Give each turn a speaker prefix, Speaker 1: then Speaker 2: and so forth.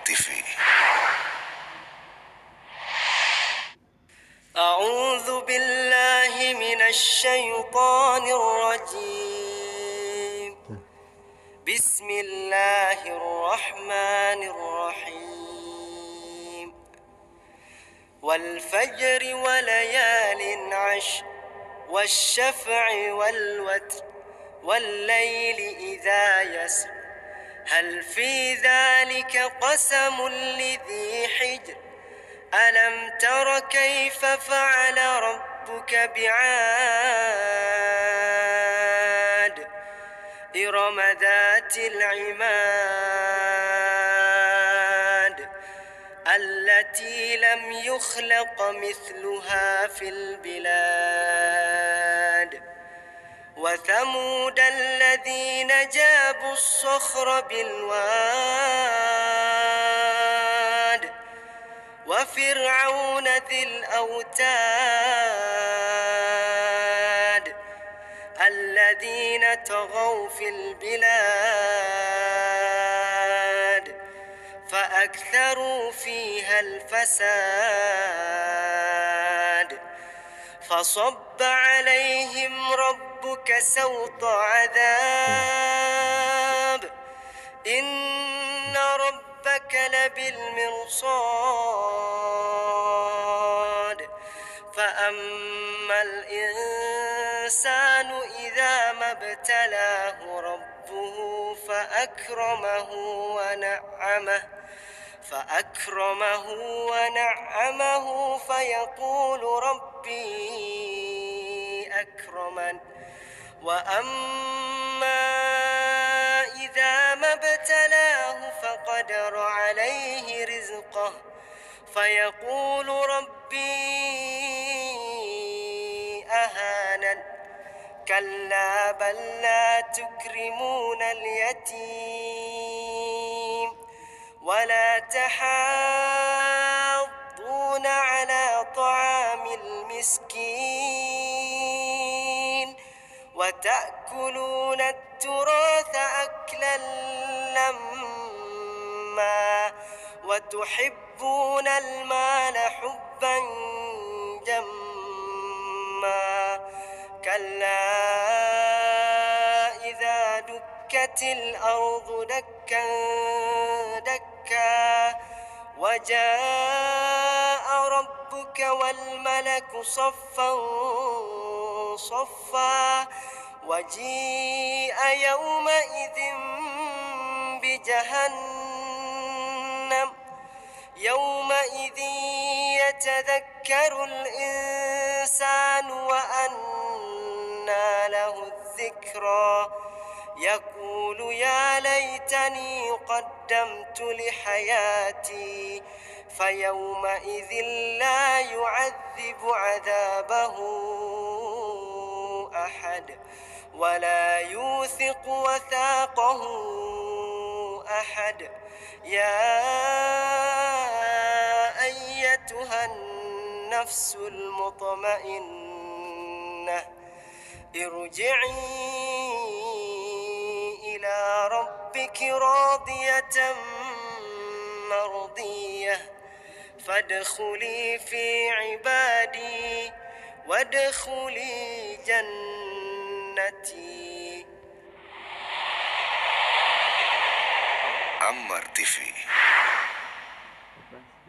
Speaker 1: TV.
Speaker 2: أعوذ بالله من الشيطان الرجيم. بسم الله الرحمن الرحيم. والفجر وليال عشر والشفع والوتر والليل إذا يسر هل في ذلك قسم لذي حجر ألم تر كيف فعل ربك بعاد إرم ذات العماد التي لم يخلق مثلها في البلاد وثمود الذين جابوا الصخر بالواد وفرعون ذي الأوتاد الذين طغوا في البلاد فأكثروا فيها الفساد فصب عليهم ربك سوط عذاب إن ربك لبالمرصاد فأما الإنسان إذا ما ابتلاه ربه فأكرمه فيقول ربي أكرمن وأما إذا ما ابتلاه فقدر عليه رزقه فيقول ربي أهانن كلا بل لا تكرمون اليتيم ولا تحاضون على طعام المسكين وتأكلون التراث أكلا لما وتحبون المال حبا جما كلا إذا دكت الأرض دكا دكا وجاء ربك والملك صفا صفا وجيء يومئذ بجهنم يومئذ يتذكر الإنسان وأنى له الذكرى يقول يا ليتني قدمت لحياتي فيومئذ لا يعذب عذابه أحد ولا يوثق وثاقه أحد يا أيتها النفس المطمئنة ارجعي إلى ربك راضية مرضية فادخلي في عبادي وادخلي جنتي.
Speaker 1: عمر TV.